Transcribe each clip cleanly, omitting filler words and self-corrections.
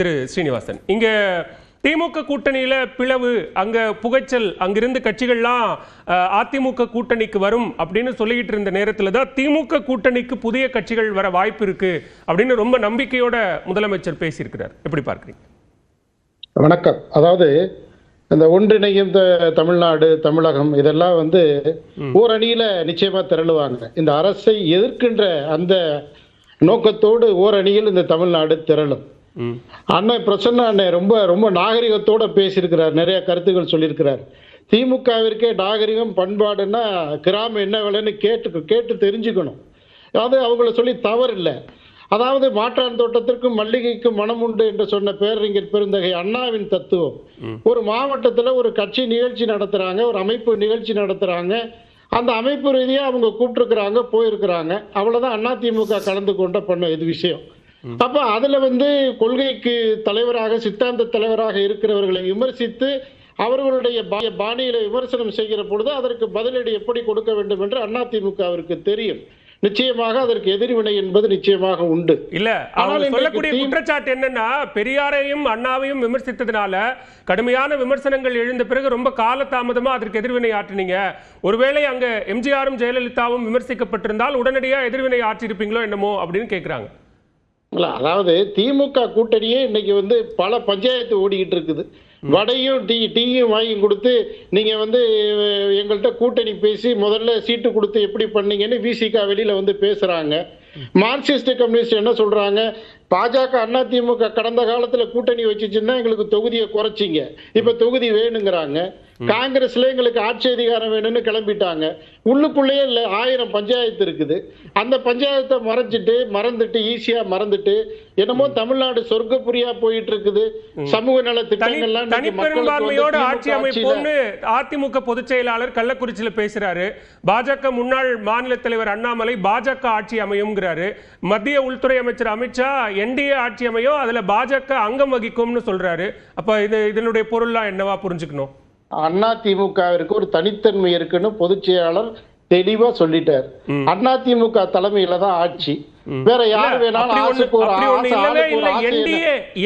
திரு ஸ்ரீனிவாசன், இங்க திமுக கூட்டணியில பிளவு, அங்க புகைச்சல், அங்கிருந்து கட்சிகள்லாம் அதிமுக கூட்டணிக்கு வரும் அப்படின்னு சொல்லிட்டு இருந்த நேரத்துல தான் திமுக கூட்டணிக்கு புதிய கட்சிகள் வர வாய்ப்பு இருக்கு அப்படின்னு ரொம்ப நம்பிக்கையோட முதலமைச்சர் பேசியிருக்கிறார். எப்படி பார்க்குறீங்க? வணக்கம். அதாவது இந்த ஒன்றிணையும் தமிழ்நாடு, தமிழகம் இதெல்லாம் ஓரணியில நிச்சயமா திரளுவாங்க. இந்த அரசை எதிர்க்கின்ற அந்த நோக்கத்தோடு ஓரணியில் இந்த தமிழ்நாடு திரளும். அண்ணன் பிரசன்னா அண்ணன் ரொம்ப ரொம்ப நாகரிகத்தோட பேசியிருக்கிறார், நிறைய கருத்துக்கள் சொல்லியிருக்கிறார். திமுகவிற்கே நாகரிகம் பண்பாடுன்னா கிராமம் என்ன விலைன்னு கேட்டு தெரிஞ்சுக்கணும். அது அவங்கள சொல்லி தவறு இல்லை. அதாவது மாற்றான் தோட்டத்திற்கும் மல்லிகைக்கும் மனம் உண்டு என்று சொன்ன பேரறிஞர் பெருந்தகை அண்ணாவின் தத்துவம். ஒரு மாவட்டத்தில் ஒரு கட்சி நிகழ்ச்சி நடத்துறாங்க, ஒரு அமைப்பு நிகழ்ச்சி நடத்துறாங்க, அந்த அமைப்பு ரீதியா அவங்க கூப்பிட்டுருக்கிறாங்க, போயிருக்கிறாங்க, அவ்வளவுதான் அதிமுக கலந்து கொண்ட பண்ண இது விஷயம். அப்ப அதுல கொள்கைக்கு தலைவராக, சித்தாந்த தலைவராக இருக்கிறவர்களை விமர்சித்து அவர்களுடைய பாணியில விமர்சனம் செய்கிற பொழுது அதற்கு பதிலடி எப்படி கொடுக்க வேண்டும் என்று அதிமுகவிற்கு தெரியும். நிச்சயமாக அதற்கு எதிர்வினை என்பது நிச்சயமாக உண்டு. இல்ல, அவங்க சொல்லக்கூடிய குற்றச்சாட்டு என்னன்னா, பெரியாரையும் அண்ணாவையும் விமர்சித்ததுனால கடுமையான விமர்சனங்கள் எழுந்த பிறகு ரொம்ப காலதாமதமா அதற்கு எதிர்வினை ஆற்றினீங்க. ஒருவேளை அங்க எம்ஜிஆரும் ஜெயலலிதாவும் விமர்சிக்கப்பட்டிருந்தால் உடனடியா எதிர்வினை ஆற்றிருப்பீங்களோ என்னமோ அப்படின்னு கேட்கிறாங்க. அதாவது திமுக கூட்டணியே இன்னைக்கு பல பஞ்சாயத்து ஓடிக்கிட்டு இருக்குது. வடையும் டீயும் வாங்கி கொடுத்து நீங்க எங்கள்கிட்ட கூட்டணி பேசி முதல்ல சீட்டு கொடுத்து எப்படி பண்ணீங்கன்னு விசிக வெளியில பேசுறாங்க. மார்க்சிஸ்ட் கம்யூனிஸ்ட் என்ன சொல்றாங்க? பாஜக அதிமுக கடந்த காலத்துல கூட்டணி வச்சுச்சுன்னா எங்களுக்கு தொகுதியை குறைச்சிங்க, இப்ப தொகுதி வேணுங்கிறாங்க. காங்கிரஸ்ல எங்களுக்கு ஆட்சி அதிகாரம் வேணும்னு கிளம்பிட்டாங்க. உள்ளுக்குள்ளேயே 1000 பஞ்சாயத்து இருக்குது. அந்த பஞ்சாயத்தை மறந்துட்டு ஈஸியா மறந்துட்டு என்னமோ தமிழ்நாடு சொர்க்கப்புரியா போயிட்டு இருக்குது. சமூக நல திட்டங்கள்லாம் தனிப்பெரும்பான்மையோட ஆட்சி அமைப்போம்னு அதிமுக பொதுச் செயலாளர் கள்ளக்குறிச்சியில பேசுறாரு. பாஜக முன்னாள் மாநில தலைவர் அண்ணாமலை பாஜக ஆட்சி அமையும்ங்கிறாரு. மத்திய உள்துறை அமைச்சர் அமித்ஷா என்டிஏ ஆட்சி அமையும், அதுல பாஜக அங்கம் வகிக்கும்னு சொல்றாரு. அப்ப இதனுடைய பொருள்லாம் என்னவா புரிஞ்சுக்கணும்? அதிமுகவிற்கு ஒரு தனித்தன்மை இருக்குன்னு பொதுச் செயலாளர் தெளிவா சொல்லிட்டார். அதிமுக தலைமையில தான் ஆட்சி, வேற யார் வேணாலும்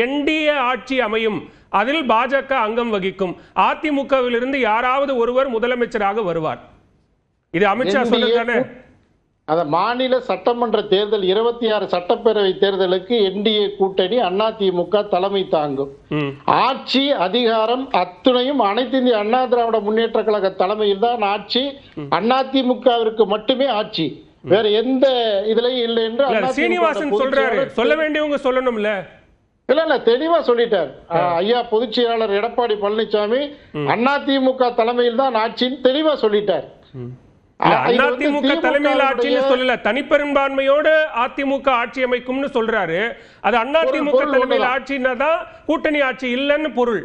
என்டிஏ ஆட்சி அமையும், அதில் பாஜக அங்கம் வகிக்கும், அதிமுகவிலிருந்து யாராவது ஒருவர் முதலமைச்சராக வருவார். இது அமித்ஷா சொல்லுதானே? அந்த மாநில சட்டமன்ற தேர்தல் 26 சட்டப்பேரவை தேர்தலுக்கு என்டிஏ கூட்டணி அதிமுக தலைமை தாங்கும். ஆட்சி அதிகாரம் அத்துணையும் அனைத்து இந்திய அண்ணா திராவிட முன்னேற்ற கழக தலைமையில் தான் ஆட்சி. அதிமுகவிற்கு மட்டுமே ஆட்சி, வேற எந்த இதுலயும் இல்லை என்று சீனிவாசன் சொல்றாரு. சொல்ல வேண்டியவங்க சொல்லணும்ல. இல்ல தெளிவா சொல்லிட்டார் ஐயா பொதுச் செயலாளர் எடப்பாடி பழனிசாமி. அதிமுக தலைமையில் தான் ஆட்சின்னு தெளிவா சொல்லிட்டார். அதிமுக தலைமையில் ஆட்சின்னு சொல்லல, தனிப்பெரும்பான்மையோடு அதிமுக ஆட்சி அமைக்கும்னு சொல்றாரு. அது அதிமுக தலைமையில் ஆட்சின்னா தான் கூட்டணி ஆட்சி இல்லைன்னு பொருள்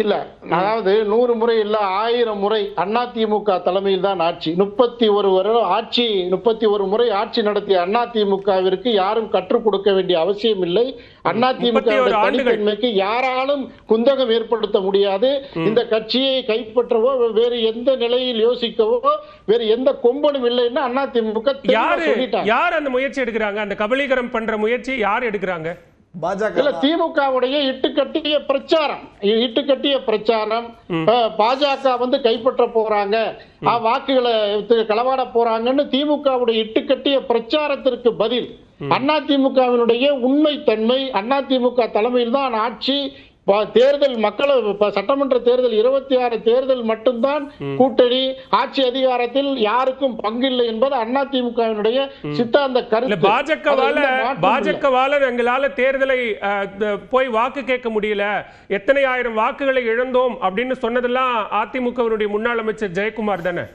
இல்ல. அதாவது 100 முறை இல்ல 1000 முறை அதிமுக தலைமையில் தான் ஆட்சி. 31 முறை ஆட்சி நடத்திய அதிமுகவிற்கு யாரும் கற்றுக் கொடுக்க வேண்டிய அவசியம் இல்லை. அதிமுக தனித்தன்மைக்கு யாராலும் குந்தகம் ஏற்படுத்த முடியாது. இந்த கட்சியை கைப்பற்றவோ வேறு எந்த நிலையில் யோசிக்கவோ வேறு எந்த கொம்பனும் இல்லைன்னு அதிமுக யார் அந்த முயற்சி எடுக்கிறாங்க? அந்த கபலீகரம் பண்ற முயற்சி யார் எடுக்கிறாங்க? திமுகவுடைய இட்டுக்கட்டிய பிரச்சாரம். பாஜக கைப்பற்ற போறாங்க, வாக்குகளை களவாட போறாங்கன்னு திமுகவுடைய இட்டுக்கட்டிய பிரச்சாரத்திற்கு பதில் அதிமுகவினுடைய உண்மை தன்மை, அதிமுக தலைமையில் தான் ஆட்சி. தேர்தல் சட்டமன்ற தேர்தல் 26 தேர்தல் மட்டும்தான் கூட்டணி, ஆட்சி அதிகாரத்தில் யாருக்கும் பங்கில்லை என்பது அதிமுகவினுடைய சித்தாந்த கருத்து. பாஜகவால எங்களால தேர்தலை போய் வாக்கு கேட்க முடியல, எத்தனை ஆயிரம் வாக்குகளை இழந்தோம் அப்படின்னு சொன்னதெல்லாம் அதிமுகவினுடைய முன்னாள் அமைச்சர் ஜெயக்குமார் தானே?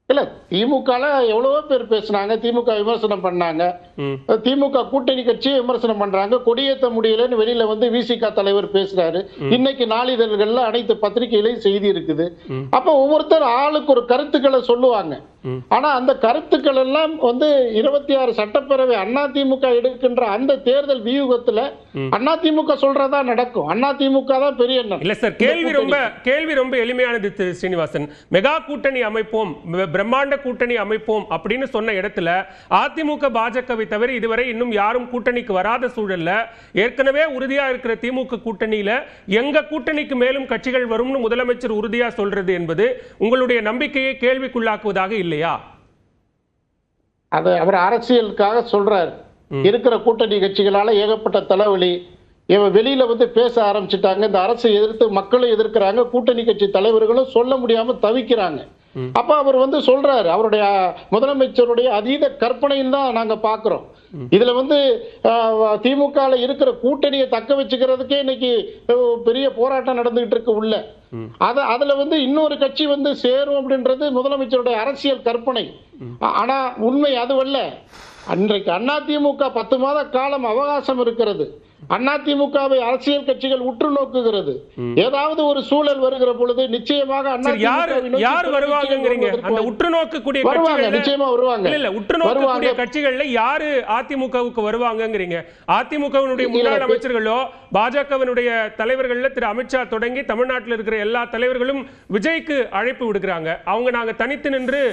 இல்ல, திமுக எவ்வளவோ பேர் பேசினாங்க, திமுக விமர்சனம் பண்ணாங்க, திமுக கூட்டணி கட்சியை விமர்சனம் பண்றாங்க. கொடியேற்ற முடியலன்னு வெளியில விசிக தலைவர் பேசுறாரு. இன்னைக்கு நாளிதழ்கள்ல அனைத்து பத்திரிகையிலையும் செய்தி இருக்குது. அப்ப ஒவ்வொருத்தர் ஆளுக்கு ஒரு கருத்துக்களை சொல்லுவாங்க. ஆனா அந்த கருத்துக்கள் எல்லாம் 26 சட்டப்பேரவை அதிமுக எடுக்கின்ற அந்த தேர்தல் வியூகத்துல அதிமுக சொல்றதா நடக்கும். அதிமுக தான் பெரிய இல்ல சார். கேள்வி ரொம்ப எளிமையானது ஸ்ரீனிவாசன். மெகா கூட்டணி அமைப்போம், பிரம்மாண்ட கூட்டணி அமைப்போம் அப்படின்னு சொன்ன இடத்துல அதிமுக பாஜகவை தவிர இதுவரை இன்னும் யாரும் கூட்டணிக்கு வராத சூழல்ல ஏற்கனவே உறுதியா இருக்கிற திமுக கூட்டணியில எங்க கூட்டணிக்கு மேலும் கட்சிகள் வரும்னு முதலமைச்சர் உறுதியா சொல்றது என்பது உங்களுடைய நம்பிக்கையை கேள்விக்குள்ளாக்குவதாக இல்லையா? அது அவர் அரசியலுக்காக சொல்றாரு. இருக்கிற கூட்டணி கட்சிகளால ஏகப்பட்ட தலைவலி, இவன் வெளியில வந்து பேச ஆரம்பிச்சுட்டாங்க, இந்த அரசை எதிர்த்து மக்களும் எதிர்க்கிறாங்க, கூட்டணி கட்சி தலைவர்களும் சொல்ல முடியாம தவிக்கிறாங்க. அப்ப அவர் வந்து சொல்றாரு, அவருடைய முதலமைச்சருடைய அதீத கற்பனையில் தான் நாங்க பாக்குறோம். இதுல வந்து திமுக இருக்கிற கூட்டணியை தக்க வச்சுக்கிறதுக்கே இன்னைக்கு பெரிய போராட்டம் நடந்துகிட்டு இருக்கு உள்ள. அதுல வந்து இன்னொரு கட்சி வந்து சேரும் அப்படின்றது முதலமைச்சருடைய அரசியல் கற்பனை. ஆனா உண்மை அதுவல்ல. அன்றைக்கு அதிமுக 10 மாத காலம் அவகாசம் இருக்கிறது. அதிமுகவை அரசியல் கட்சிகள் உற்று நோக்குகிறது. ஏதாவது ஒரு சூழல் வருகிற பொழுது நிச்சயமாக யார் வருவாங்கங்கறீங்க? அந்த உற்று நோக்கக்கூடிய கட்சிகள் நிச்சயமா வருவாங்க. இல்ல உற்று நோக்கக்கூடிய கட்சிகள்ல யாரு அதிமுகவுக்கு வருவாங்கங்கறீங்க? அதிமுகவினுடைய முன்னாள் அமைச்சர்களோ பாஜகவினுடைய தலைவர்கள்ல திரு அமித்ஷா தொடங்கி தமிழ்நாட்டில் இருக்கிற எல்லா தலைவர்களும் விஜய்க்கு அழைப்பு விடுக்கிறாங்க. அவங்க நாங்க தனித்து நின்று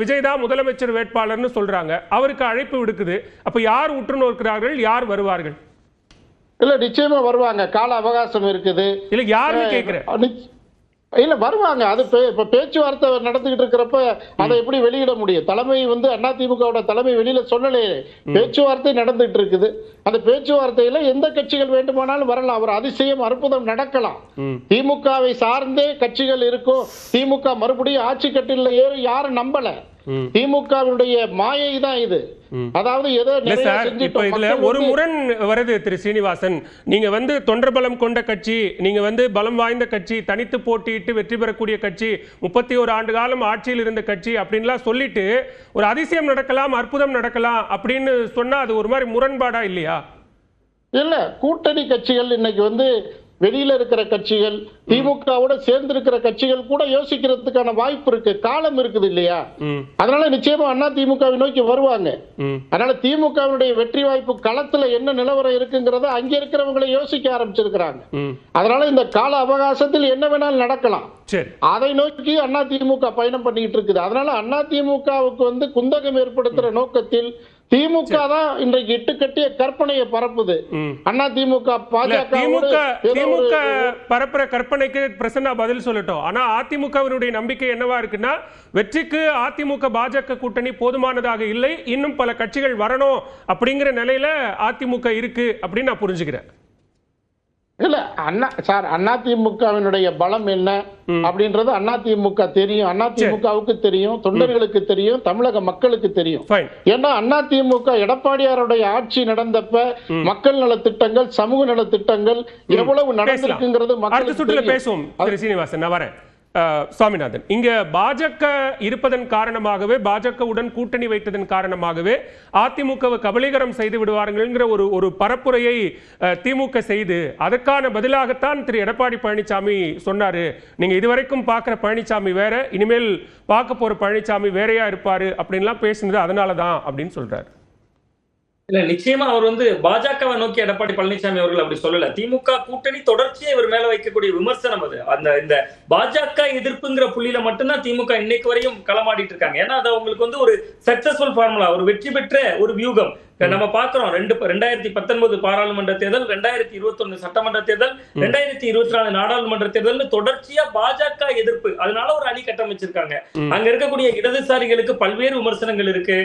விஜய் தான் முதலமைச்சர் வேட்பாளர்னு சொல்றாங்க. அவருக்கு அழைப்பு விடுக்குது. அப்ப யார் உற்று நோக்கிறார்கள், யார் வருவார்கள்? இல்ல நிச்சயமா வருவாங்க. கால அவகாசம் இருக்குது. இல்ல யாருன்னு கேக்குறேன். இல்ல வருவாங்க. அது பேச்சுவார்த்தை நடந்துகிட்டு இருக்கிறப்ப அதை எப்படி வெளியிட முடியும்? தலைமை வந்து அதிமுக தலைமை வெளியில சொல்லலையே. பேச்சுவார்த்தை நடந்துட்டு இருக்குது. அந்த பேச்சுவார்த்தையில எந்த கட்சிகள் வேண்டுமானாலும் வரலாம். ஒரு அதிசயம் அற்புதம் நடக்கலாம். திமுகவை சார்ந்தே கட்சிகள் இருக்கும். திமுக மறுபடியும் ஆட்சி கட்டில ஏறி யாரும் நம்பல. திமுகவுடைய மாயை தான் இது. அதாவது இதுல ஒரு முரண் வருது திரு சீனிவாசன். நீங்க வந்து தொண்டர் பலம் கொண்ட கட்சி, நீங்க வந்து பலம் வாய்ந்த கட்சி, தனித்து போட்டியிட்டு வெற்றி பெறக்கூடிய கட்சி, 31 ஆண்டு காலம் ஆட்சியில் இருந்த கட்சி அப்படின்லாம் சொல்லிட்டு ஒரு அதிசயம் நடக்கலாம், அற்புதம் நடக்கலாம் அப்படின்னு சொன்னா அது ஒரு மாதிரி முரண்பாடா இல்லையா? இல்ல, கூட்டணி கட்சிகள் இன்னைக்கு வந்து வெளியில இருக்கிற கட்சிகள், திமுகவோட சேர்ந்து இருக்கிற கட்சிகள் கூட யோசிக்கிறதுக்கான வாய்ப்பு இருக்கு, காலம் இருக்குது இல்லையா? அதனால நிச்சயமா அதிமுகவை நோக்கி வருவாங்க. அதனால திமுகவுடைய வெற்றி வாய்ப்பு களத்துல என்ன நிலவரம் இருக்குங்கிறத அங்க இருக்கிறவங்களை யோசிக்க ஆரம்பிச்சிருக்கிறாங்க. அதனால இந்த கால அவகாசத்தில் என்ன வேணாலும் நடக்கலாம். அதை நோக்கி அதிமுக பயணம் பண்ணிட்டு இருக்குது. அதனால அதிமுகவுக்கு வந்து குந்தகம் ஏற்படுத்துற நோக்கத்தில் திமுக தான் இன்றைக்கு இட்டுக்கட்டிய கற்பனையை பரப்புது. அதிமுக திமுக பரப்புற கற்பனைக்கு பிரசன்னா பதில் சொல்லட்டும். ஆனா அதிமுகவினுடைய நம்பிக்கை என்னவா இருக்குன்னா, வெற்றிக்கு அதிமுக பாஜக கூட்டணி போதுமானதாக இல்லை, இன்னும் பல கட்சிகள் வரணும் அப்படிங்கிற நிலையில அதிமுக இருக்கு அப்படின்னு நான் புரிஞ்சுக்கிறேன். இல்ல சார், அதிமுகவினுடைய பலம் என்ன அப்படின்றது அதிமுக தெரியும், அதிமுகவுக்கு தெரியும், தொண்டர்களுக்கு தெரியும், தமிழக மக்களுக்கு தெரியும். ஏன்னா அதிமுக எடப்பாடியாருடைய ஆட்சி நடந்தப்ப மக்கள் நல திட்டங்கள், சமூக நல திட்டங்கள் எவ்வளவு நடந்திருக்குங்கிறது மக்களுக்கு பேசுவோம். சீனிவாசன், நான் வரேன். சுவாமிநாதன், இங்க பாஜக இருப்பதன் காரணமாகவே, பாஜகவுடன் கூட்டணி வைத்ததன் காரணமாகவே அதிமுகவை கபலீகரம் செய்து விடுவார்கள்ங்கிற ஒரு பரப்புரையை திமுக செய்து அதற்கான பதிலாகத்தான் திரு எடப்பாடி பழனிசாமி சொன்னாரு, நீங்க இதுவரைக்கும் பார்க்கிற பழனிசாமி வேற, இனிமேல் பார்க்க போற பழனிசாமி வேறையா இருப்பாரு அப்படின்லாம் பேசினது அதனாலதான் அப்படின்னு சொல்றாரு. இல்ல, நிச்சயமா அவர் வந்து பாஜகவை நோக்கி எடப்பாடி பழனிசாமி அவர்கள் அப்படி சொல்லல. திமுக கூட்டணி தொடர்ச்சியா இவர் மேல வைக்கக்கூடிய விமர்சனம் அது. இந்த பாஜக எதிர்ப்புங்கிற புள்ளியில மட்டும்தான் திமுக இன்னைக்கு வரையும் களமாடிட்டு இருக்காங்க. ஏன்னா அது அவங்களுக்கு வந்து ஒரு சக்சஸ்ஃபுல் ஃபார்முலா, ஒரு வெற்றி பெற்ற ஒரு வியூகம். நம்ம பாக்குறோம் 2019 பாராளுமன்ற தேர்தல், 2021 சட்டமன்ற தேர்தல், 2024 நாடாளுமன்ற தேர்தல் தொடர்ச்சியா பாஜக எதிர்ப்பு. அதனால ஒரு அணி கட்டமைச்சிருக்காங்க. அங்க இருக்கக்கூடிய இடதுசாரிகளுக்கு பல்வேறு விமர்சனங்கள் இருக்கு.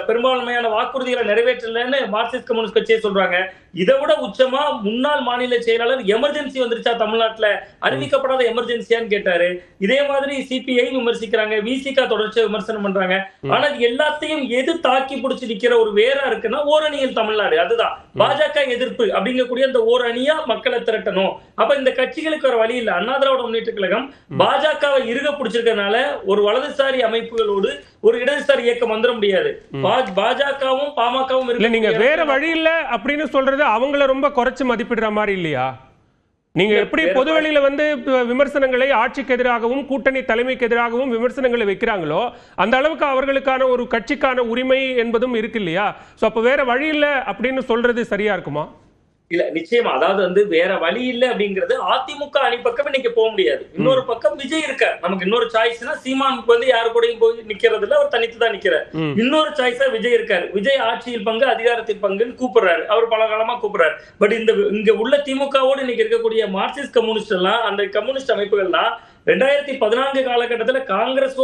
பெரும்பான்மையான வாக்குறுதிகளை நிறைவேற்றலன்னு மார்க்சிஸ்ட் கம்யூனிஸ்ட் கட்சியை சொல்றாங்க. இதை விட உச்சமா முன்னாள் மாநில செயலாளர் எமர்ஜென்சி வந்துருச்சா தமிழ்நாட்டுல, அறிவிக்கப்படாத எமர்ஜென்சியான்னு கேட்டாரு. இதே மாதிரி சிபிஐ விமர்சிக்கிறாங்க, விசிக தொடர்ச்சியா விமர்சனம் பண்றாங்க. ஆனா எல்லாத்தையும் எது தாக்கி பிடிச்சு நிக்கிற ஒரு வேற இருக்குன்னா ஓரணியில் தமிழ்நாடு. அதுதான் பாஜக எதிர்ப்பு அப்படிங்கக்கூடிய அந்த ஓரணியா மக்களை திரட்டணும். அப்ப இந்த கட்சிகளுக்கு ஒரு வழி இல்ல. அண்ணா திராவிட முன்னேற்ற கழகம் பாஜகவை இறுக பிடிச்சிருக்கிறதுனால ஒரு வலதுசாரி அமைப்புகளோடு ஒரு இடதுசாரி இயக்கம் வந்துட முடியாது. பாஜகவும் பாமகவும் இருக்கு. நீங்க வேற வழி இல்ல அப்படின்னு சொல்றது அவங்கள ரொம்ப குறைச்சு மதிப்பிடுற மாதிரி இல்லையா? நீங்க எப்படி பொதுவெளியில வந்து விமர்சனங்களை ஆட்சிக்கு எதிராகவும் கூட்டணி தலைமைக்கு எதிராகவும் விமர்சனங்களை வைக்கிறாங்களோ அந்த அளவுக்கு அவர்களுக்கான ஒரு கட்சிக்கான உரிமை என்பதும் இருக்கு இல்லையா? சோ அப்ப வேற வழி இல்ல அப்படின்னு சொல்றது சரியா இருக்குமா? இல்ல நிச்சயமா, அதாவது வந்து வேற வழி இல்ல அப்படிங்கிறது. அதிமுக அணி பக்கம் இன்னைக்கு போக முடியாது. இன்னொரு பக்கம் விஜய் இருக்கார். நமக்கு இன்னொரு சாய்ஸ்னா சீமானுக்கு வந்து யாரு கூடயும் போய் நிக்கிறது இல்ல, அவர் தனித்து தான் நிக்கிறார். இன்னொரு சாய்ஸா விஜய் இருக்காரு. விஜய் ஆட்சியில் பங்கு அதிகாரத்தில் பங்குன்னு கூப்பிடுறாரு, அவர் பல காலமா கூப்பிடுறாரு. பட் இங்க உள்ள திமுகவோடு இன்னைக்கு இருக்கக்கூடிய மார்க்சிஸ்ட் கம்யூனிஸ்ட் எல்லாம், அந்த கம்யூனிஸ்ட் அமைப்புகள்லாம் 2014 காலகட்டத்துல காங்கிரஸோடு